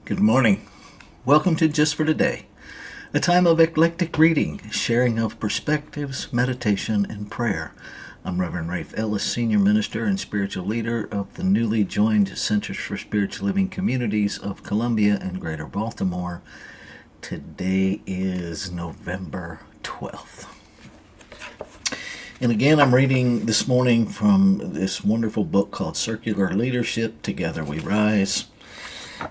Good morning. Welcome to Just for Today, a time of eclectic reading, sharing of perspectives, meditation, and prayer. I'm Reverend Rafe Ellis, Senior Minister and Spiritual Leader of the newly joined Centers for Spiritual Living Communities of Columbia and Greater Baltimore. Today is November 12th. And again, I'm reading this morning from this wonderful book called Circular Leadership, Together We Rise.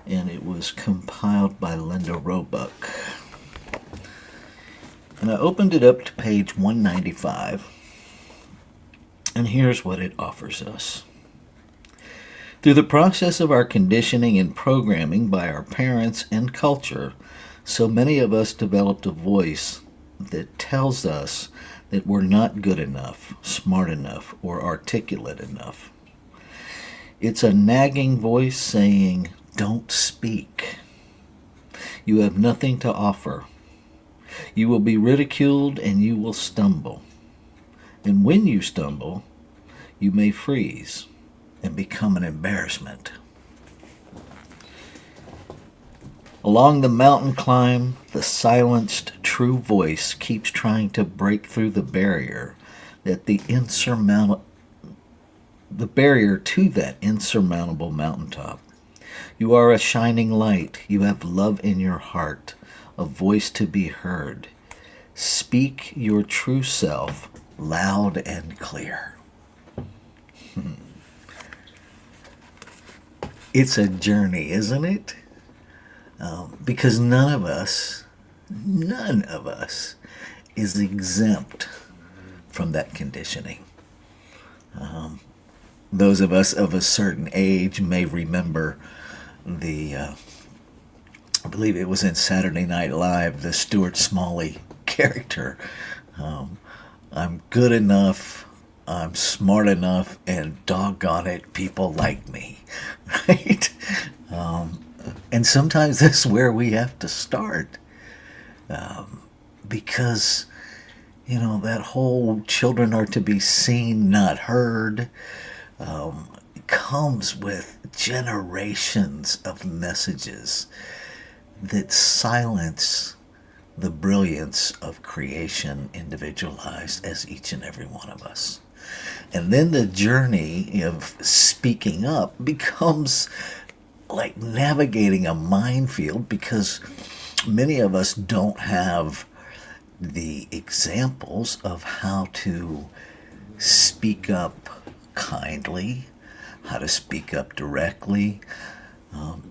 And it was compiled by Linda Roebuck. And I opened it up to page 195, and here's what it offers us. Through the process of our conditioning and programming by our parents and culture, so many of us developed a voice that tells us that we're not good enough, smart enough, or articulate enough. It's a nagging voice saying, "Don't speak. You have nothing to offer. You will be ridiculed and you will stumble. And when you stumble, you may freeze and become an embarrassment." Along the mountain climb, the silenced true voice keeps trying to break through the barrier to that insurmountable mountaintop. You are a shining light. You have love in your heart, a voice to be heard. Speak your true self loud and clear. It's a journey, isn't it? Because none of us is exempt from that conditioning. Those of us of a certain age may remember I believe it was in Saturday Night Live, the Stuart Smalley character. I'm good enough, I'm smart enough, and doggone it, people like me, right? And sometimes that's where we have to start, because, that whole children are to be seen, not heard, comes with generations of messages that silence the brilliance of creation individualized as each and every one of us. And then the journey of speaking up becomes like navigating a minefield, because many of us don't have the examples of how to speak up kindly, how to speak up directly.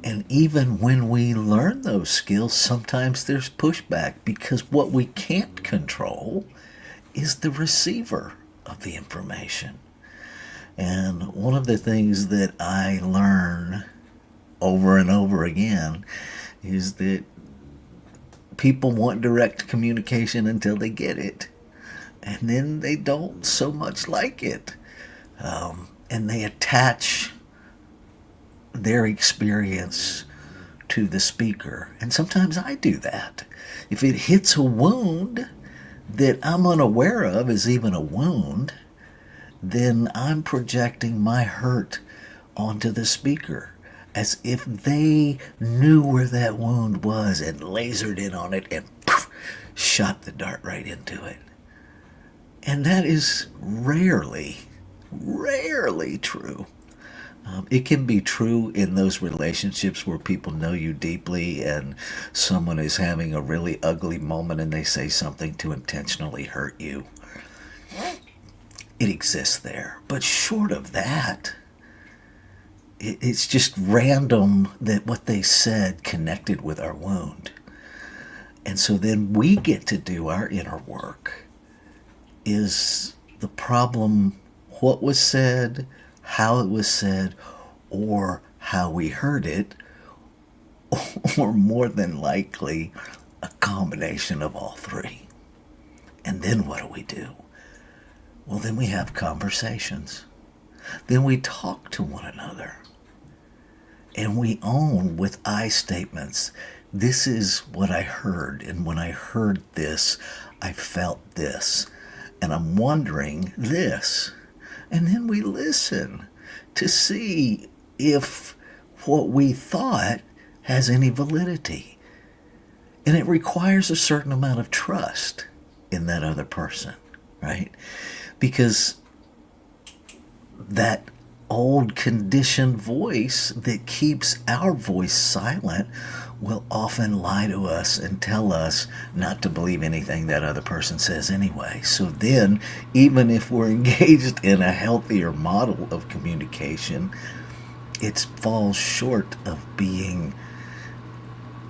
And even when we learn those skills, sometimes there's pushback, because what we can't control is the receiver of the information. And one of the things that I learn over and over again is that people want direct communication until they get it. And then they don't so much like it. And they attach their experience to the speaker. And sometimes I do that. If it hits a wound that I'm unaware of as even a wound, then I'm projecting my hurt onto the speaker, as if they knew where that wound was and lasered in on it and poof, shot the dart right into it. And that is rarely true. It can be true in those relationships where people know you deeply and someone is having a really ugly moment and they say something to intentionally hurt you. It exists there. But short of that, it's just random that what they said connected with our wound. And so then we get to do our inner work. Is the problem what was said, how it was said, or how we heard it, or more than likely a combination of all three? And then what do? Well, then we have conversations. Then we talk to one another. And we own with I statements, this is what I heard, and when I heard this, I felt this, and I'm wondering this. And then we listen to see if what we thought has any validity. And it requires a certain amount of trust in that other person, right? Because that old conditioned voice that keeps our voice silent will often lie to us and tell us not to believe anything that other person says anyway. So then, even if we're engaged in a healthier model of communication, it falls short of being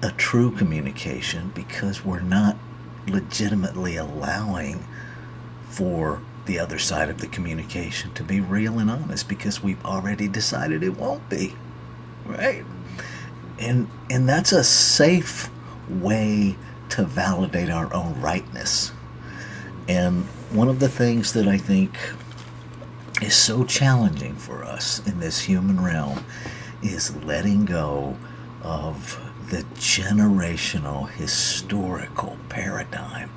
a true communication because we're not legitimately allowing for the other side of the communication to be real and honest because we've already decided it won't be, right? And that's a safe way to validate our own rightness. And one of the things that I think is so challenging for us in this human realm is letting go of the generational historical paradigm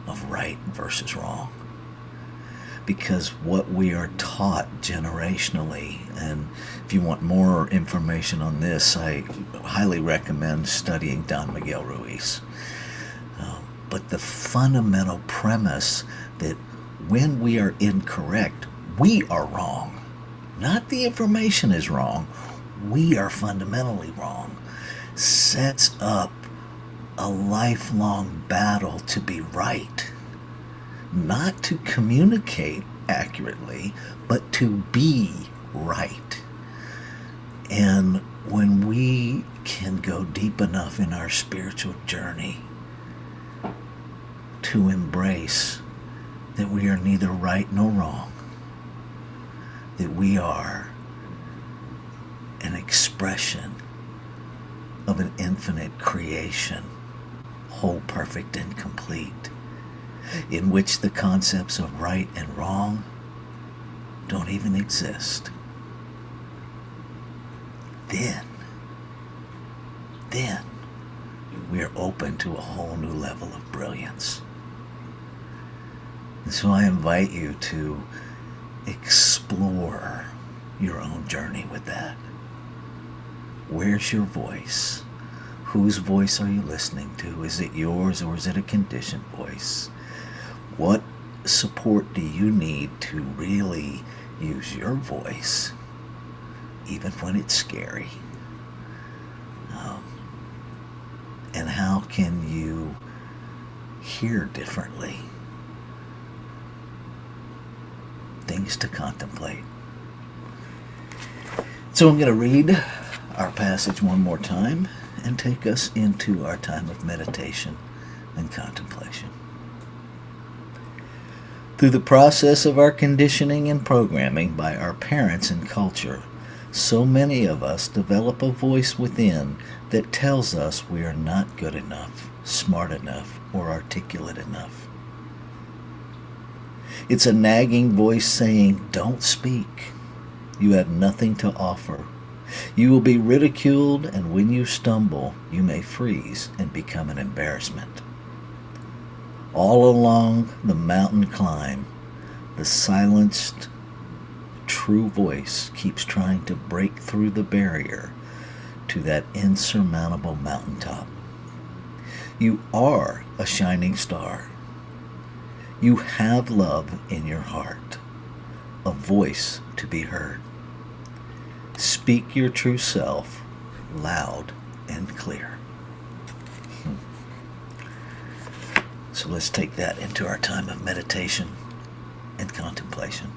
of right versus wrong. Because what we are taught generationally, and if you want more information on this, I highly recommend studying Don Miguel Ruiz. But the fundamental premise that when we are incorrect, we are wrong. Not the information is wrong, we are fundamentally wrong, sets up a lifelong battle to be right. Not to communicate accurately, but to be right. And when we can go deep enough in our spiritual journey to embrace that we are neither right nor wrong, that we are an expression of an infinite creation, whole, perfect, and complete, in which the concepts of right and wrong don't even exist, then we are open to a whole new level of brilliance. And so I invite you to explore your own journey with that. Where's your voice? Whose voice are you listening to? Is it yours or is it a conditioned voice? What support do you need to really use your voice, even when it's scary? And how can you hear differently? Things to contemplate. So I'm going to read our passage one more time and take us into our time of meditation and contemplation. Through the process of our conditioning and programming by our parents and culture, so many of us develop a voice within that tells us we are not good enough, smart enough, or articulate enough. It's a nagging voice saying, "Don't speak. You have nothing to offer. You will be ridiculed, and when you stumble, you may freeze and become an embarrassment." All along the mountain climb, the silenced, true voice keeps trying to break through the barrier to that insurmountable mountaintop. You are a shining star. You have love in your heart, a voice to be heard. Speak your true self loud and clear. So let's take that into our time of meditation and contemplation.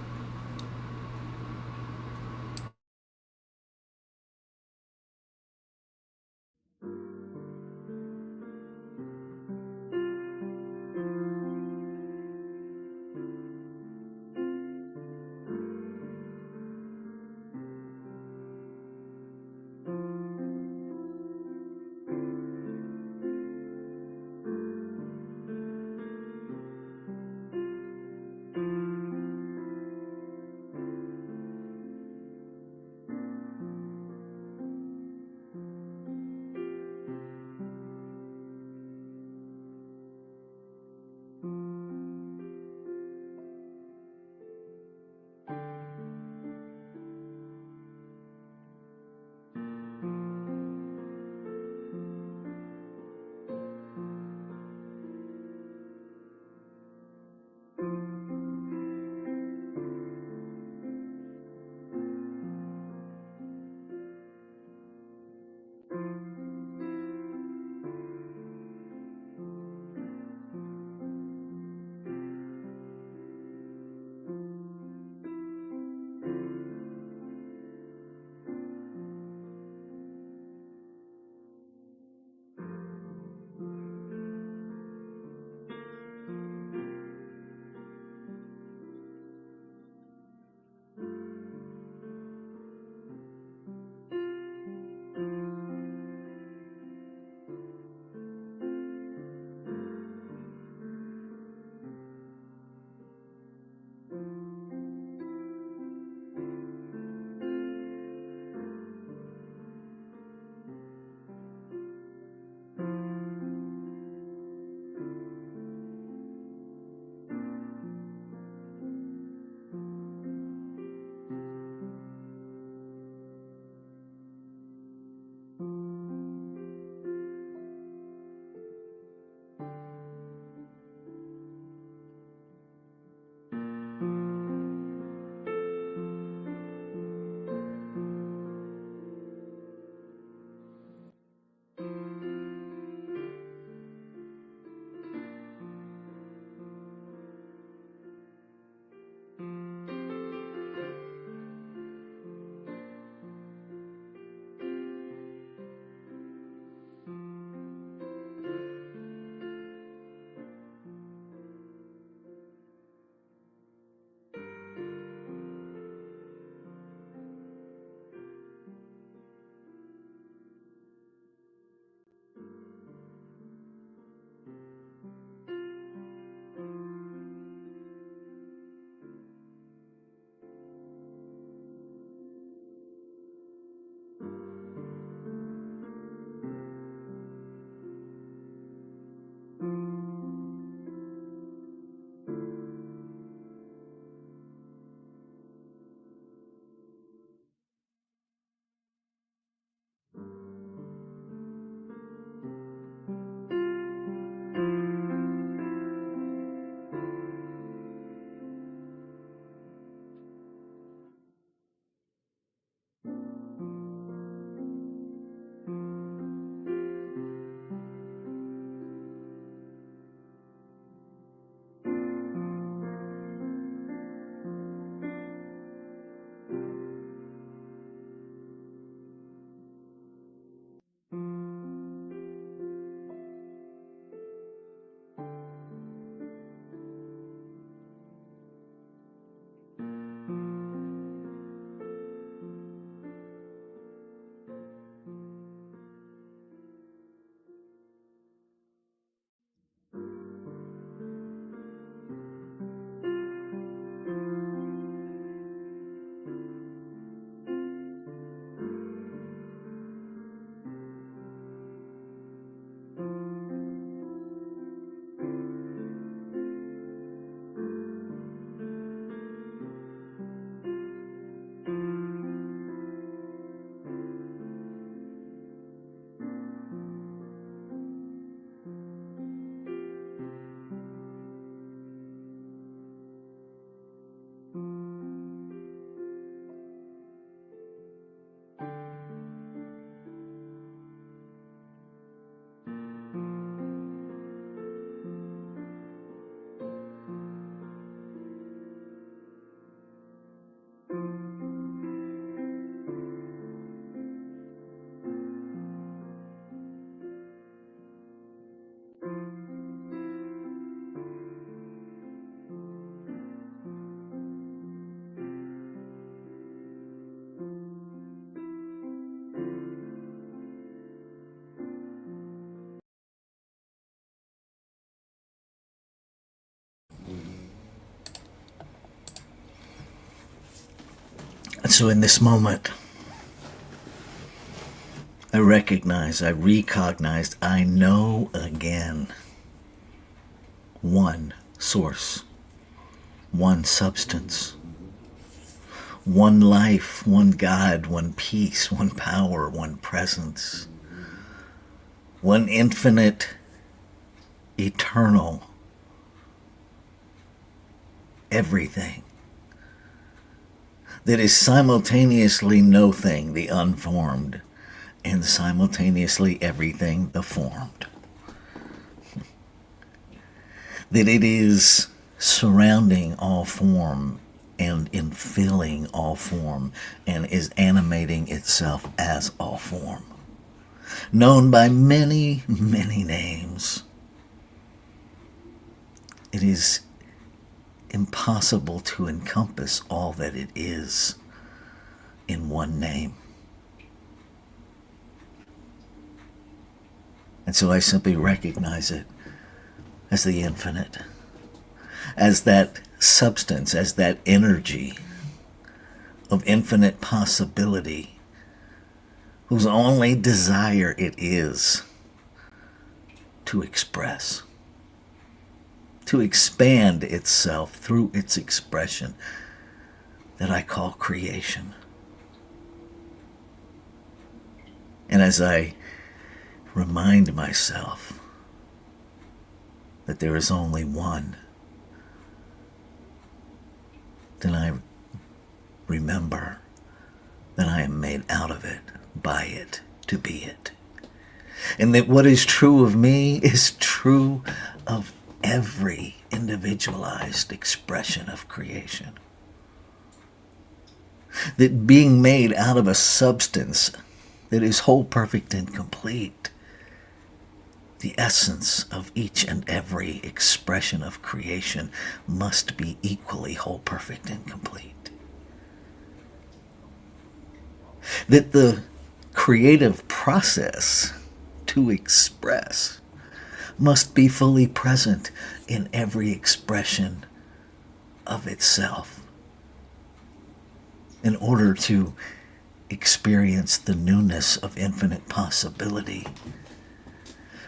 So in this moment, I recognized, I know again one source, one substance, one life, one God, one peace, one power, one presence, one infinite, eternal, everything that is simultaneously no thing, the unformed, and simultaneously everything, the formed. That it is surrounding all form and infilling all form and is animating itself as all form. Known by many, many names. It is impossible to encompass all that it is in one name. And so I simply recognize it as the infinite, as that substance, as that energy of infinite possibility, whose only desire it is to express, to expand itself through its expression that I call creation. And as I remind myself that there is only one, then I remember that I am made out of it, by it, to be it. And that what is true of me is true of every individualized expression of creation. That being made out of a substance that is whole, perfect, and complete, the essence of each and every expression of creation must be equally whole, perfect, and complete. That the creative process to express must be fully present in every expression of itself in order to experience the newness of infinite possibility.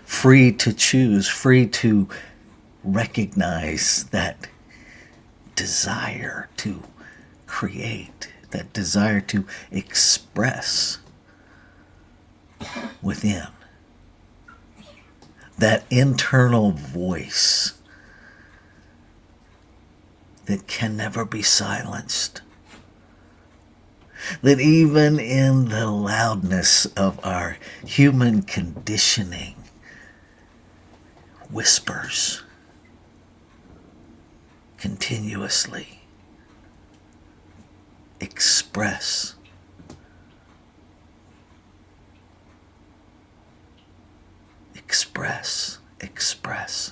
Free to choose, free to recognize that desire to create, that desire to express within. That internal voice that can never be silenced. That even in the loudness of our human conditioning, whispers continuously, express, express.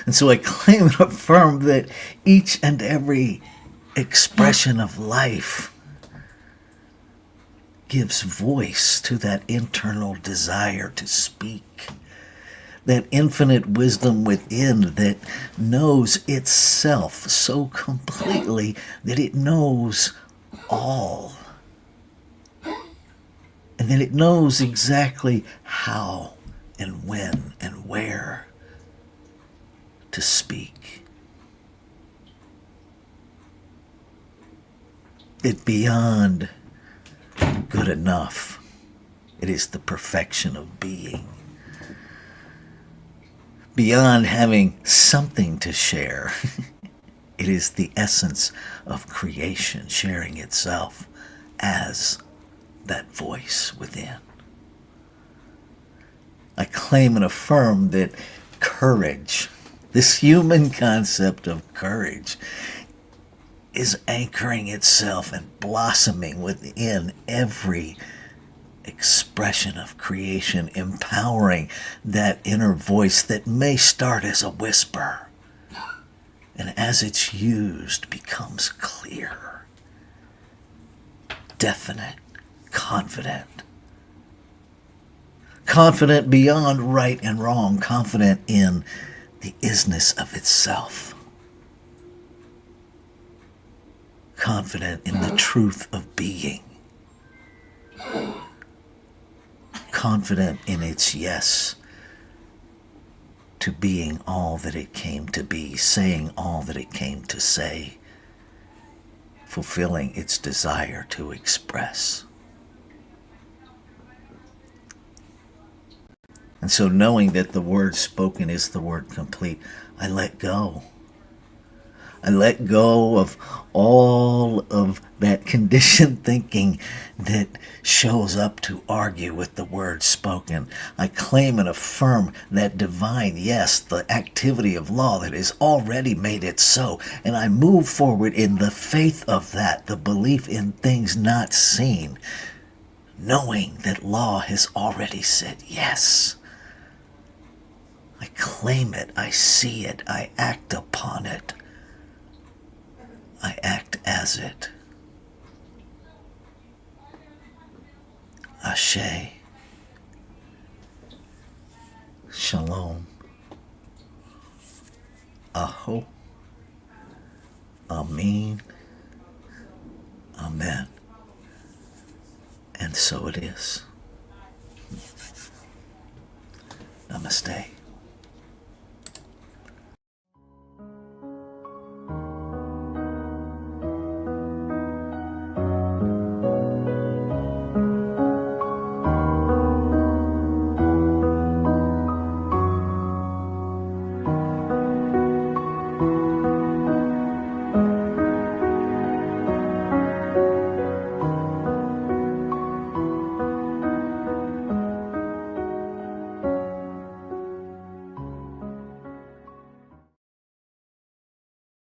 And so I claim and affirm that each and every expression of life gives voice to that internal desire to speak, that infinite wisdom within that knows itself so completely that it knows all, and that it knows exactly how and when and where to speak. It beyond good enough. It is the perfection of being. Beyond having something to share, it is the essence of creation sharing itself as that voice within. I claim and affirm that courage, this human concept of courage, is anchoring itself and blossoming within every expression of creation, empowering that inner voice that may start as a whisper, and as it's used becomes clear, definite, confident beyond right and wrong, confident in the isness of itself. confident in the truth of being, confident in its yes to being all that it came to be, saying all that it came to say, fulfilling its desire to express. And so, knowing that the word spoken is the word complete, I let go. I let go of all of that conditioned thinking that shows up to argue with the word spoken. I claim and affirm that divine yes, the activity of law that has already made it so. And I move forward in the faith of that, the belief in things not seen, knowing that law has already said yes. I claim it, I see it, I act upon it. I act as it. Ashe. Shalom. Aho. Amin. Amen. And so it is. Namaste.